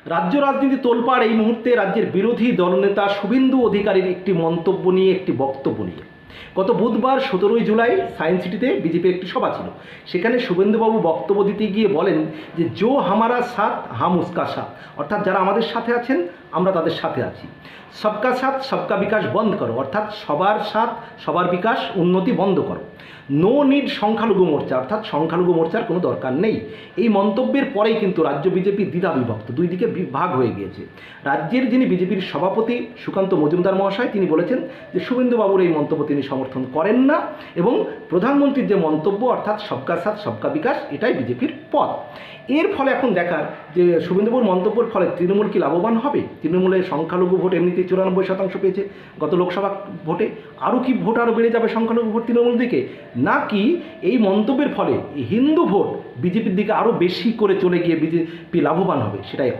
রাজ্য রাজনীতি তোলপাড় এই মুহূর্তে রাজ্যের বিরোধী দলনেতা শুভেন্দু অধিকারীর একটি মন্তব্য নিয়ে, একটি বক্তব্য নিয়ে। গত বুধবার 17 জুলাই সায়েন্স সিটিতে বিজেপির একটি সভা ছিল। সেখানে শুভেন্দুবাবু বক্তব্য দিতে গিয়ে বলেন যে জো হামারা সাথ হাম উসকা সাথ, অর্থাৎ যারা আমাদের সাথে আছেন আমরা তাদের সাথে আছি। সবকা সাথ সবকা বিকাশ বন্ধ করো, অর্থাৎ সবার সাথ সবার বিকাশ উন্নতি বন্ধ করো। নো নিড সংখ্যালঘু মোর্চা, অর্থাৎ সংখ্যালঘু মোর্চার কোনো দরকার নেই। এই মন্তব্যের পরেই কিন্তু রাজ্য বিজেপি দ্বিধা বিভক্ত, দুই দিকে ভাগ হয়ে গিয়েছে। রাজ্যের যিনি বিজেপির সভাপতি সুকান্ত মজুমদার মহাশয় তিনি বলেছেন যে শুভেন্দুবাবুর এই মন্তব্য তিনি সমর্থন করেন না এবং প্রধানমন্ত্রীর যে মন্তব্য অর্থাৎ সবকা সাথ সবকা বিকাশ এটাই বিজেপির পথ। এর ফলে এখন দেখার যে শুভেন্দুবাবুর মন্তব্যের ফলে তৃণমূল কি লাভবান হবে? তৃণমূলের সংখ্যালঘু ভোট এমনিতেই 94% পেয়েছে গত লোকসভা ভোটে, আরও কি ভোট আরও বেড়ে যাবে সংখ্যালঘু ভোট তৃণমূল দিকে, নাকি এই মন্তব্যের ফলে হিন্দু ভোট বিজেপির দিকে আরও বেশি করে চলে গিয়ে বিজেপি লাভবান হবে, সেটাই এখন